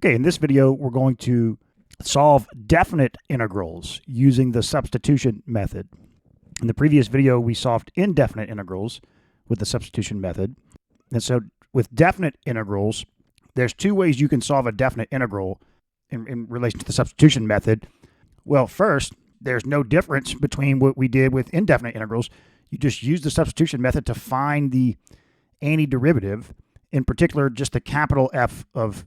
Okay, in this video, we're going to solve definite integrals using the substitution method. In the previous video, we solved indefinite integrals with the substitution method. And so with definite integrals, there's two ways you can solve a definite integral in relation to the substitution method. Well, first, there's no difference between what we did with indefinite integrals. You just use the substitution method to find the antiderivative, in particular, just the capital F of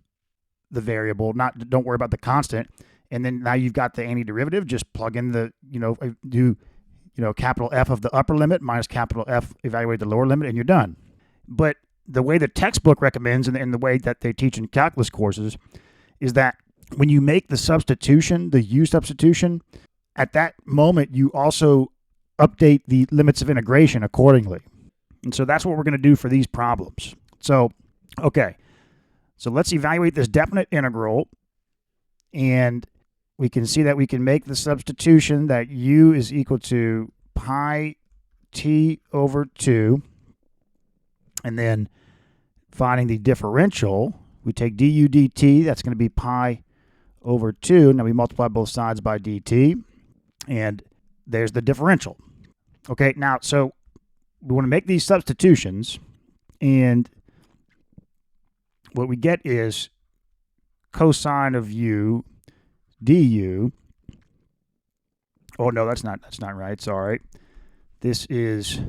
the variable, don't worry about the constant. And then now you've got the antiderivative, just plug in the, capital F of the upper limit minus capital F, evaluate the lower limit, and you're done. But the way the textbook recommends and the way that they teach in calculus courses is that when you make the substitution, the U substitution, at that moment, you also update the limits of integration accordingly. And so that's what we're going to do for these problems. So, okay. So let's evaluate this definite integral, and we can see that we can make the substitution that u is equal to pi t over 2, and then finding the differential, we take du dt, that's going to be pi over 2. Now we multiply both sides by dt, and there's the differential. Okay, now, so we want to make these substitutions, and what we get is cosine of u du. Oh no, that's not right. Sorry. This is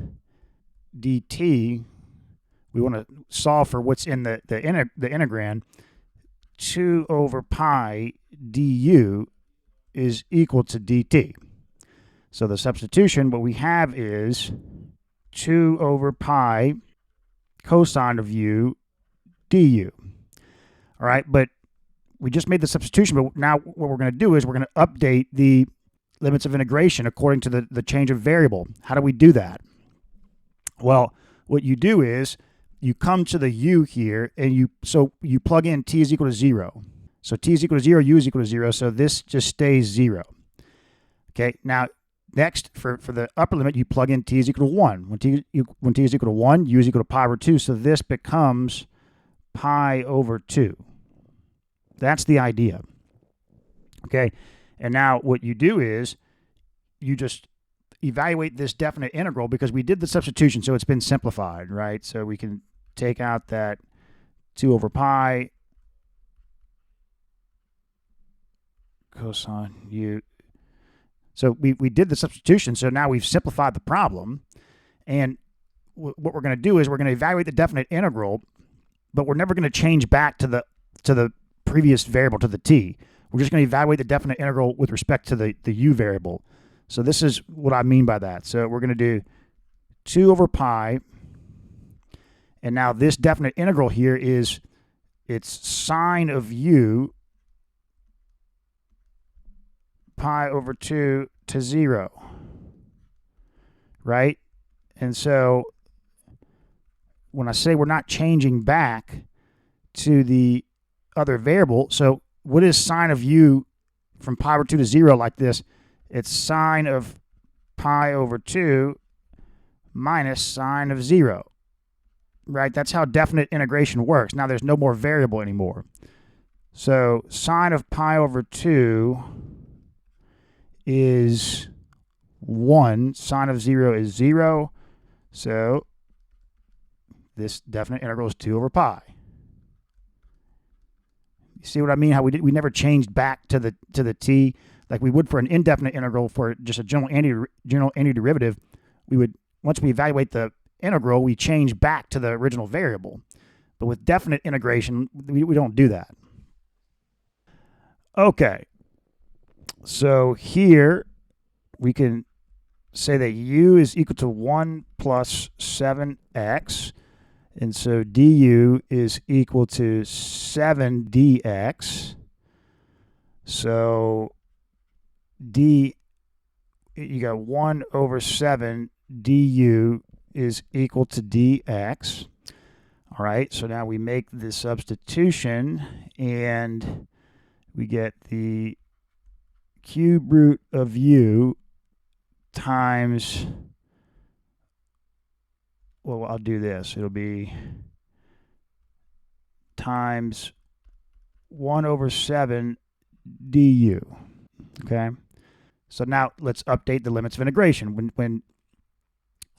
dt. We want to solve for what's in the integrand. 2 over pi du is equal to dt. So the substitution, what we have is 2 over pi cosine of u du. All right, but we just made the substitution, but now what we're going to do is we're going to update the limits of integration according to the change of variable. How do we do that? Well, what you do is you come to the u here, and you plug in t is equal to 0. So t is equal to 0, u is equal to 0, so this just stays 0. Okay, now next, for the upper limit, you plug in t is equal to 1. When t is equal to 1, u is equal to pi over 2, so this becomes pi over 2. That's the idea. Okay, and now what you do is you just evaluate this definite integral because we did the substitution, so it's been simplified, right? So we can take out that 2 over pi cosine u. So we did the substitution, so now we've simplified the problem, and what we're going to do is we're going to evaluate the definite integral, but we're never going to change back to the previous variable, to the t. We're just going to evaluate the definite integral with respect to the u variable. So this is what I mean by that. So we're going to do 2 over pi, and now this definite integral here is it's sine of u pi over 2 to 0, right? And so when I say we're not changing back to the other variable, so what is sine of u from pi over 2 to 0 like this? It's sine of pi over 2 minus sine of 0, right? That's how definite integration works. Now there's no more variable anymore. So sine of pi over 2 is 1. Sine of 0 is 0. So this definite integral is 2 over pi. You see what I mean? How we never changed back to the t like we would for an indefinite integral for just a general antiderivative. We would, once we evaluate the integral, we change back to the original variable. But with definite integration, we don't do that. Okay. So here we can say that u is equal to 1 plus 7x. And so du is equal to 7 dx. So you got 1 over 7 du is equal to dx. All right, so now we make the substitution, and we get the cube root of u times, well, I'll do this. It'll be times 1 over 7 du. Okay? So now let's update the limits of integration.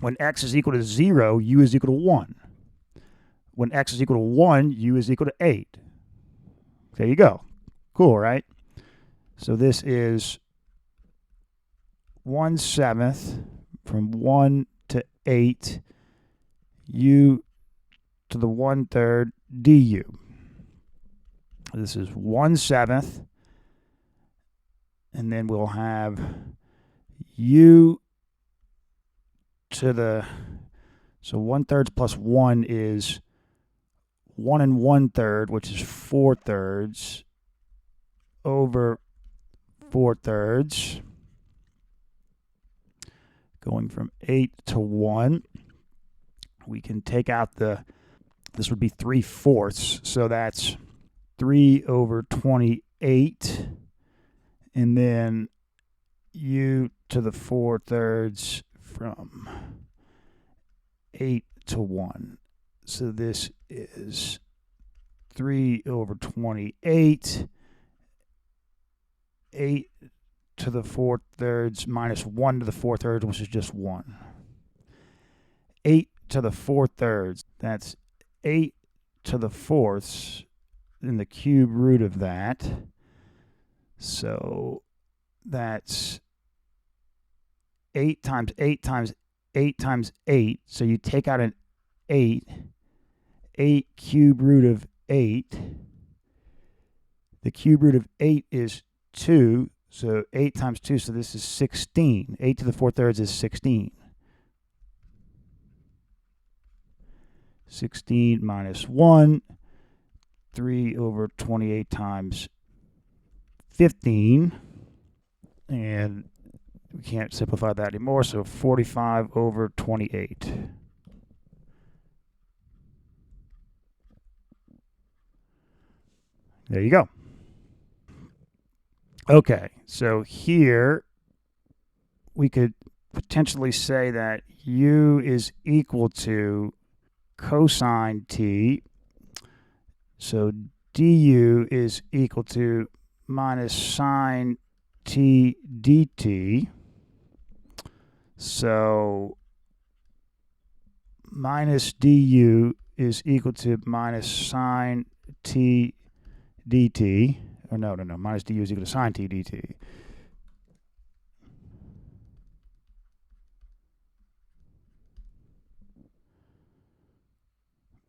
When x is equal to 0, u is equal to 1. When x is equal to 1, u is equal to 8. There you go. Cool, right? So this is 1/7 from 1 to 8 u to the 1/3 du. This is 1/7, and then we'll have u to the, so 1/3 plus 1 is 1 1/3, which is 4/3 over 4/3, going from 8 to 1. We can take out this would be 3/4, so that's 3 over 28, and then u to the 4/3 from 8 to 1. So this is 3 over 28, 8 to the 4/3 minus 1 to the 4/3, which is just 1. 8 to the 4/3, that's 8 to the 4ths, in the cube root of that. So that's 8 times 8 times 8 times 8. So you take out an 8. 8 cube root of 8. The cube root of 8 is 2. So 8 times 2, so this is 16. 8 to the 4/3 is 16. 16 minus 1. 3 over 28 times 15. And we can't simplify that anymore, so 45 over 28. There you go. Okay, so here we could potentially say that u is equal to cosine t. So du is equal to minus sine t dt. So minus du is equal to minus sine t dt. Or no, minus du is equal to sine t dt.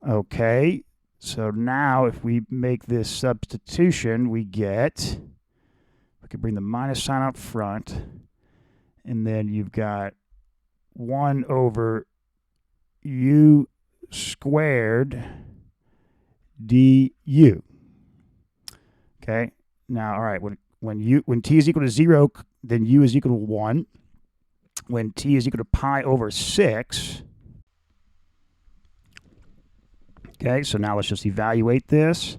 Okay, so now if we make this substitution, we get, we can bring the minus sign out front, and then you've got 1 over u squared du. Okay, now, all right, when t is equal to 0, then u is equal to 1. When t is equal to pi over 6, okay, so now let's just evaluate this.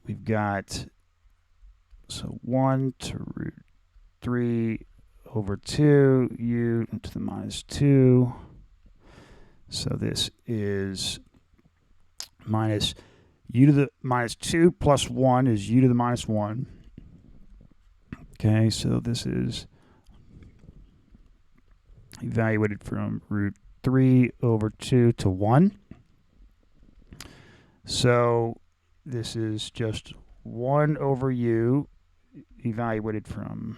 We've got, so 1 to root 3 over 2, u to the minus 2. So this is minus u to the minus 2 plus 1 is u to the minus 1. Okay, so this is evaluated from root 3 over 2 to 1. So this is just 1 over u evaluated from,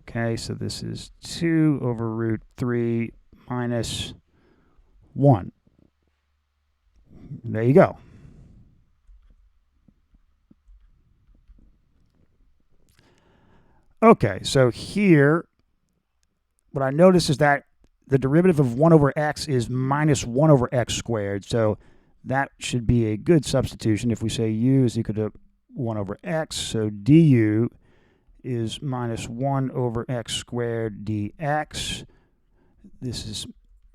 okay, so this is 2 over root 3 minus 1. There you go. Okay, so here, what I notice is that the derivative of 1 over x is minus 1 over x squared. So that should be a good substitution if we say u is equal to 1 over x. So du is minus 1 over x squared dx. This is,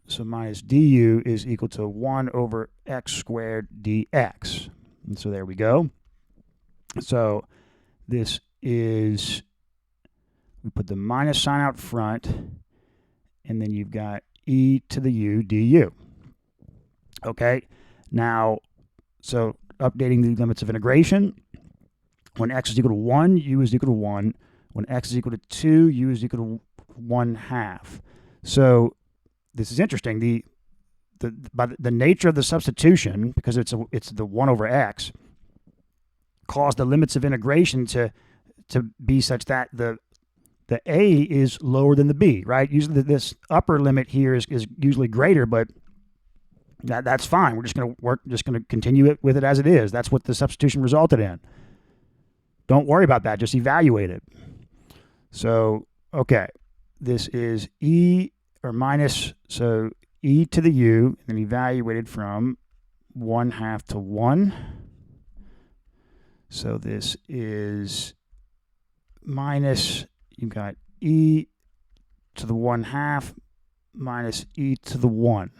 so minus du is equal to 1 over x squared dx. And so there we go. So this is, we put the minus sign out front, and then you've got e to the u du. Okay, Now, so updating the limits of integration. When x is equal to 1, u is equal to 1. When x is equal to 2, u is equal to 1/2. So this is interesting. By the nature of the substitution, because it's the 1 over x, caused the limits of integration to be such that the a is lower than the b, right? Usually this upper limit here is usually greater, but that's fine. We're just going to continue with it as it is. That's what the substitution resulted in. Don't worry about that. Just evaluate it. So, okay, this is e or minus, so e to the u, and then evaluated from 1/2 to 1. So this is minus, you've got e to the 1/2 minus e to the 1.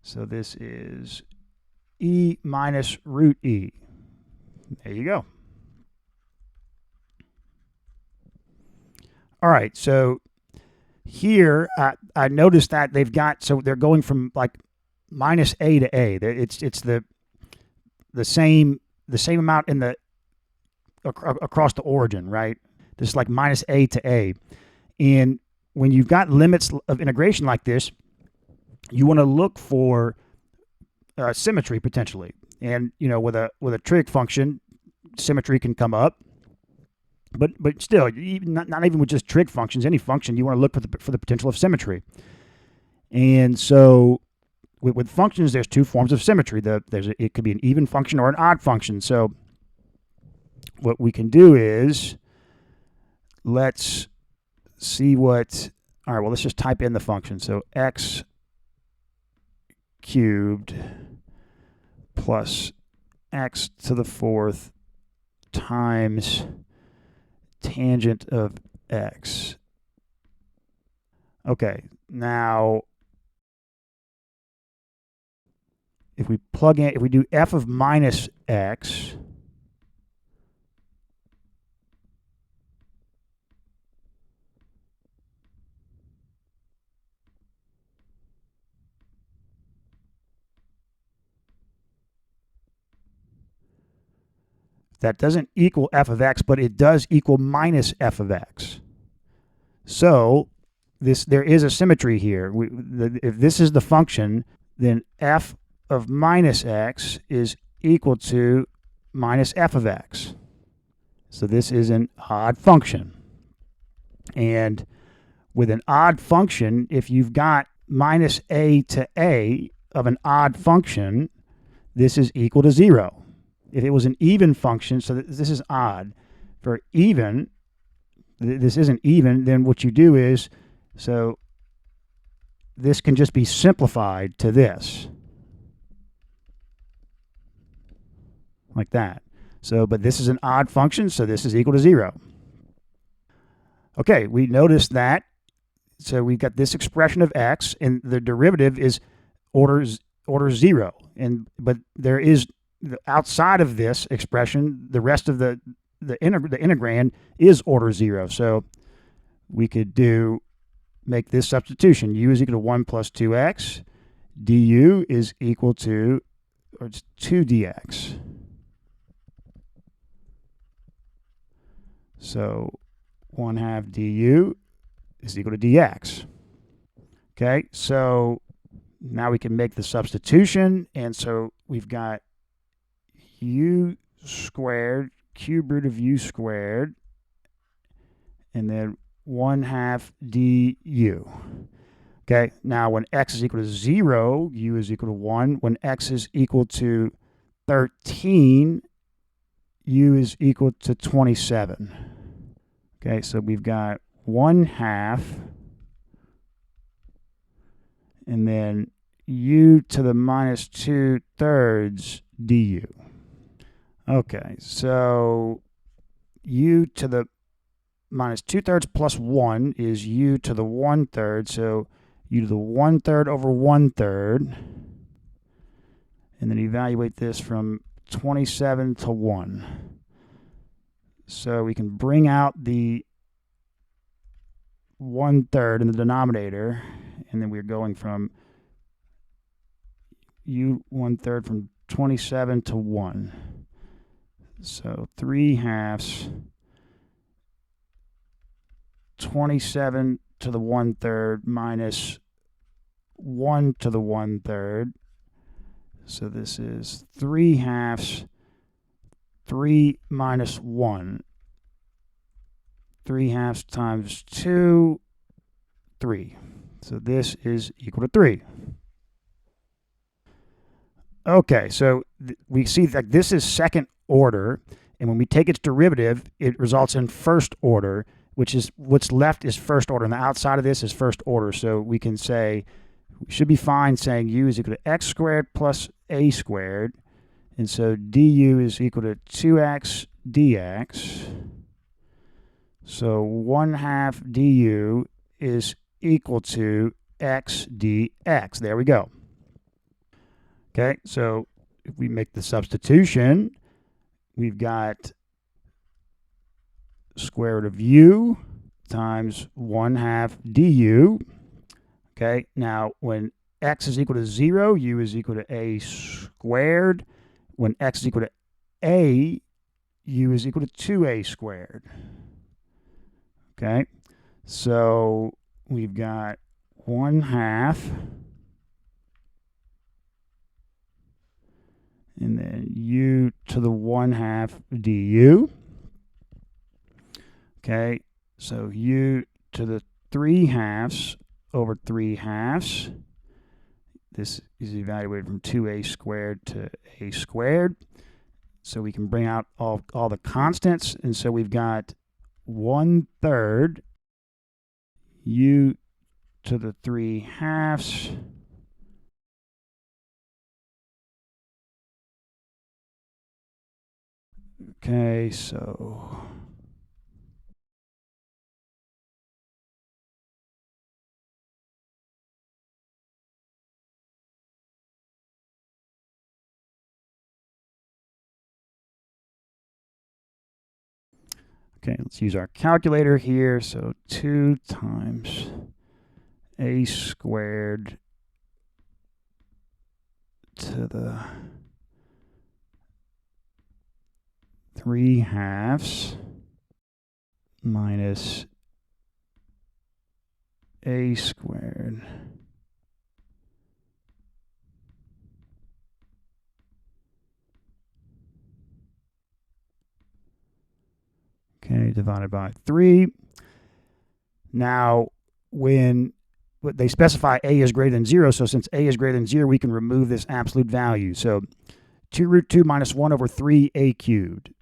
So this is e minus root e. There you go. All right, so here I noticed that they've got, so they're going from like minus a to a. It's the same amount in the across the origin, right? This is like minus a to a. And when you've got limits of integration like this, you want to look for symmetry potentially. And you know, with a trig function, symmetry can come up. But still, not even with just trig functions, any function, you want to look for the potential of symmetry. And so with functions, there's two forms of symmetry. It could be an even function or an odd function. So what we can do is, let's see what, all right, well, let's just type in the function. So x cubed plus x to the 4th times tangent of x. Okay, now if we plug in, if we do f of minus x, that doesn't equal f of x, but it does equal minus f of x. So there is a symmetry here. If this is the function, then f of minus x is equal to minus f of x. So this is an odd function. And with an odd function, if you've got minus a to a of an odd function, this is equal to 0. If it was an even function, so this is odd. For even, this isn't even, then what you do is, so this can just be simplified to this. Like that. So, but this is an odd function, so this is equal to 0. Okay, we noticed that. So we've got this expression of x, and the derivative is order 0. But there is, outside of this expression, the rest of the integrand is order 0. So we could make this substitution. U is equal to 1 plus 2x. Du is equal to, or it's 2 dx. So 1/2 du is equal to dx. Okay, so now we can make the substitution, and so we've got u squared, cube root of u squared, and then 1/2 du. Okay, now when x is equal to 0, u is equal to 1. When x is equal to 13, u is equal to 27. Okay, so we've got 1/2, and then u to the minus 2/3 du. Okay, so u to the minus 2/3 plus 1 is u to the 1/3, so u to the 1/3 over 1/3, and then evaluate this from 27 to 1. So we can bring out the 1/3 in the denominator, and then we're going from u 1/3 from 27 to 1. So 3/2 27 to the 1/3 minus 1 to the 1/3. So this is 3/2 3 minus 1. 3/2 times 2, 3. So this is equal to 3. Okay, so we see that this is second order, and when we take its derivative, it results in first order, which is what's left is first order, and the outside of this is first order. So we can say, we should be fine saying u is equal to x squared plus a squared, and so du is equal to 2x dx. So 1/2 du is equal to x dx. There we go. Okay, so if we make the substitution, we've got square root of u times 1/2 du. Okay, now when x is equal to 0, u is equal to a squared. When x is equal to a, u is equal to 2a squared. Okay, so we've got 1/2 and then u to the 1/2 du. Okay, so u to the 3/2 over 3/2. This is evaluated from 2a squared to a squared. So we can bring out all the constants, and so we've got 1/3 u to the 3/2 okay, so okay, let's use our calculator here. So 2 times a squared to the 3/2 minus a squared okay, divided by 3. Now, when they specify a is greater than 0, so since a is greater than 0, we can remove this absolute value. So 2 root 2 minus 1 over 3a cubed.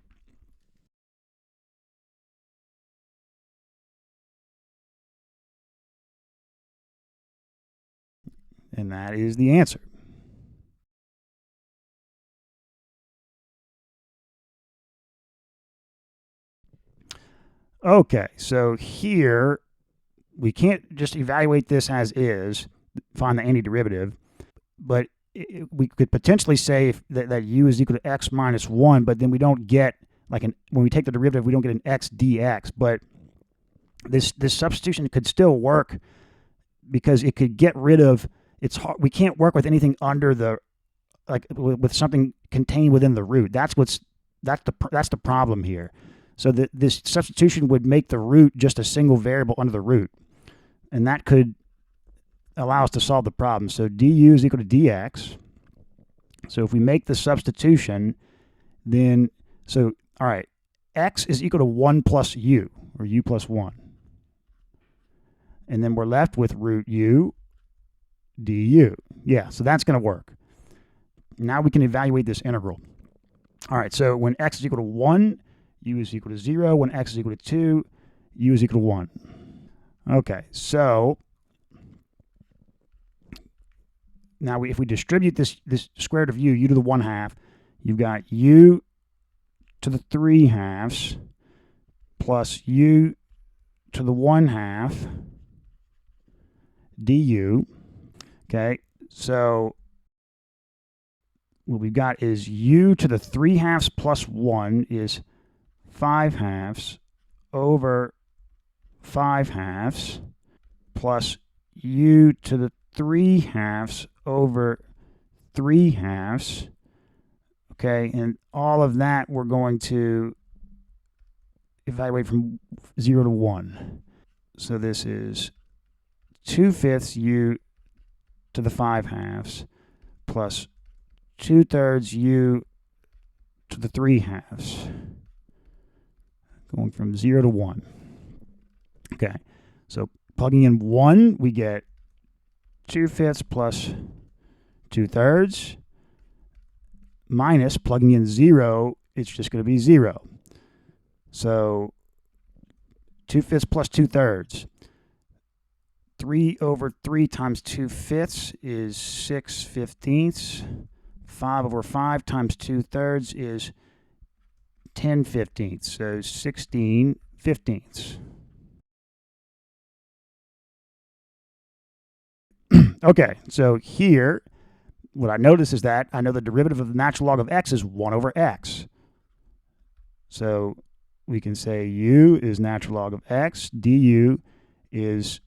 And that is the answer. Okay, so here we can't just evaluate this as is, find the antiderivative, but we could potentially say that u is equal to x minus 1, but then we don't get, like, when we take the derivative, we don't get an x dx. But this substitution could still work because it could get rid of, it's hard, we can't work with anything under the, like, with something contained within the root. That's the problem here. So this substitution would make the root just a single variable under the root, and that could allow us to solve the problem. So du is equal to dx. So if we make the substitution, then, so, all right, x is equal to 1 plus u, or u plus 1. And then we're left with root u du. Yeah, so that's going to work. Now we can evaluate this integral. All right, so when x is equal to 1, u is equal to 0. When x is equal to 2, u is equal to 1. Okay, so now if we distribute this square root of u to the 1/2, you've got u to the 3/2 plus u to the 1/2 du. Okay, so what we've got is u to the 3/2 plus 1 is 5/2 over 5/2 plus u to the 3/2 over 3/2. Okay, and all of that we're going to evaluate from 0 to 1. So this is 2/5 u to the 5/2 plus 2/3 u to the 3/2, going from 0 to 1. Okay, so plugging in 1, we get 2/5 plus 2/3, minus plugging in 0, it's just going to be 0. So 2/5 plus 2/3. 3/3 times 2/5 is 6/15. 5/5 times 2/3 is 10/15. So 16/15. Okay, so here, what I notice is that I know the derivative of the natural log of x is 1 over x. So we can say u is natural log of x, du is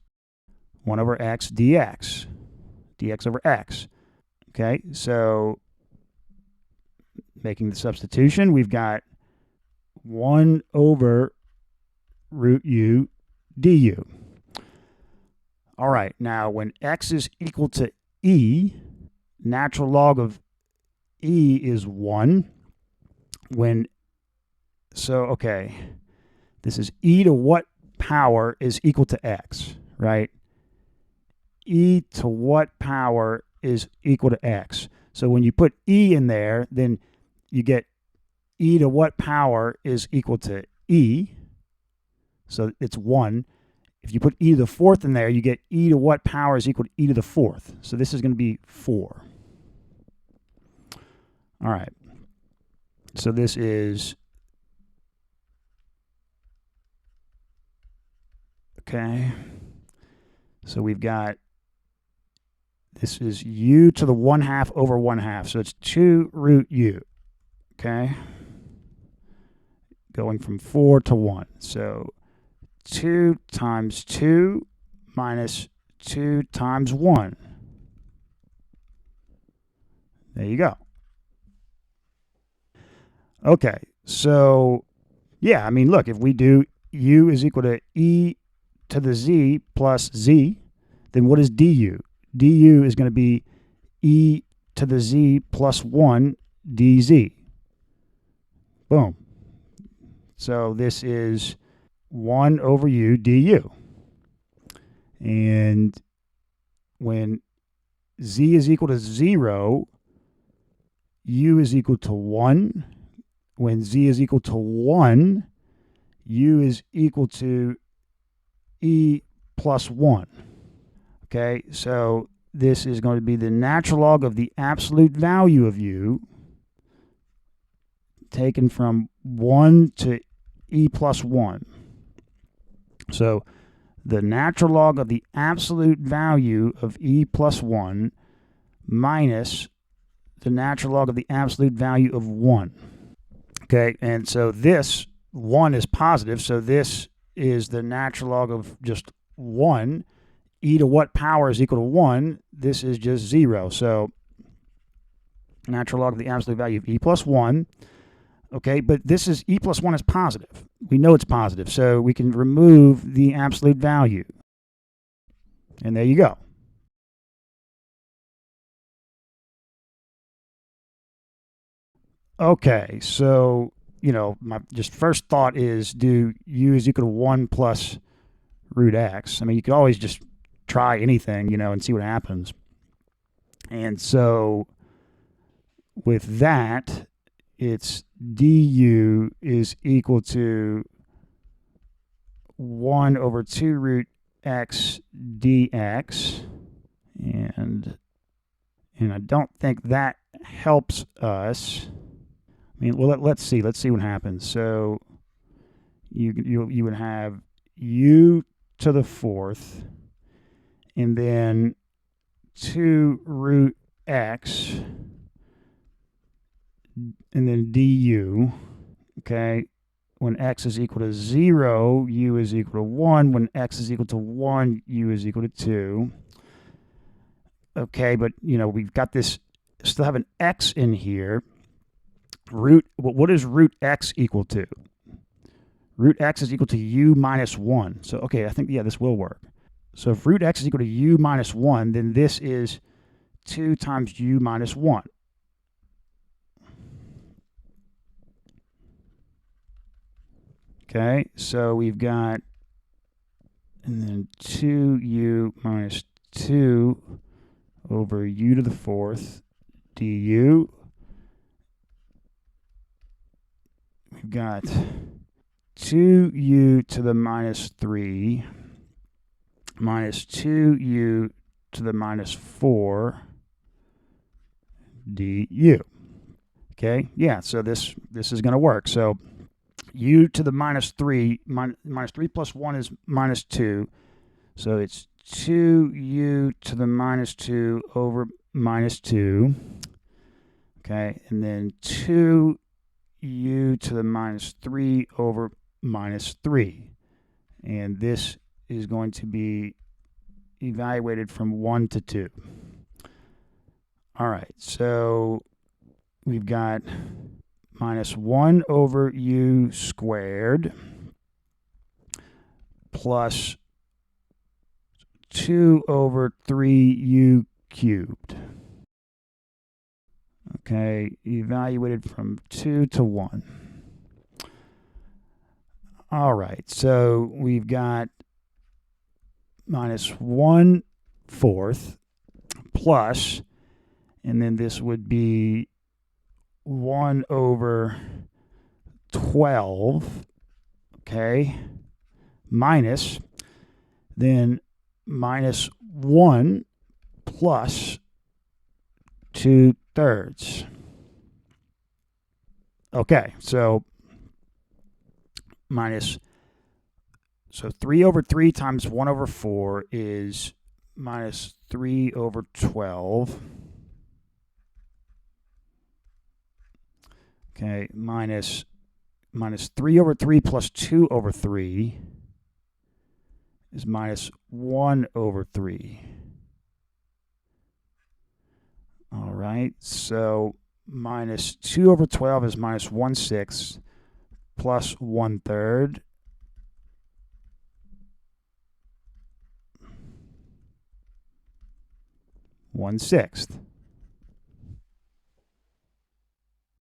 1 over x dx, dx over x. Okay, so making the substitution, we've got 1 over root u du. All right, now when x is equal to e, natural log of e is 1. Okay, this is e to what power is equal to x, right? E to what power is equal to x. So when you put e in there, then you get e to what power is equal to e. So it's 1. If you put e to the 4th in there, you get e to what power is equal to e to the 4th. So this is going to be 4. All right. So this is, okay. So we've got, this is u to the 1/2 over 1/2. So it's 2 root u. Okay. Going from 4 to 1. So 2 times 2 minus 2 times 1. There you go. Okay, so yeah, I mean, look, if we do u is equal to e to the z plus z, then what is du? Du is going to be e to the z plus 1 dz. Boom. So this is 1 over u du. And when z is equal to 0, u is equal to 1. When z is equal to 1, u is equal to e plus 1. Okay, so this is going to be the natural log of the absolute value of u taken from 1 to e plus 1. So the natural log of the absolute value of e plus 1 minus the natural log of the absolute value of 1. Okay, and so this 1 is positive, so this is the natural log of just 1. E to what power is equal to 1? This is just 0. So natural log of the absolute value of e plus 1. Okay, but this is e plus 1 is positive. We know it's positive, so we can remove the absolute value. And there you go. Okay, so, you know, my just first thought is do u is equal to 1 plus root x. I mean, you could always just try anything, you know, and see what happens. And so with that, it's du is equal to 1 over 2 root x dx. And I don't think that helps us. I mean, well, let's see. Let's see what happens. So you would have u to the 4th, and then 2 root x, and then du. Okay, when x is equal to 0, u is equal to 1. When x is equal to 1, u is equal to 2. Okay, but, you know, we've got this still have an x in here. What is root x equal to? Root x is equal to u minus 1. So, okay, I think, yeah, this will work. So if root x is equal to u minus 1, then this is 2 times u minus 1. Okay, so we've got, and then 2u minus 2 over u to the 4th du. We've got 2u to the minus 3 minus 2u to the minus 4 du. Okay, yeah, so this is going to work. So u to the minus 3, minus 3 plus 1 is minus 2. So it's 2u to the minus 2 over minus 2. Okay, and then 2u to the minus 3 over minus 3. And this is going to be evaluated from 1 to 2. All right, so we've got minus 1 over u squared plus 2 over 3u cubed. Okay, evaluated from 2 to 1. All right, so we've got minus 1/4 plus, and then this would be 1 over 12, okay, minus, then minus 1 plus 2/3. Okay, so so 3 over 3 times 1 over 4 is minus 3 over 12. Okay, minus 3 over 3 plus 2 over 3 is minus 1 over 3. All right, so minus 2 over 12 is minus 1/6 plus 1/3. One-sixth.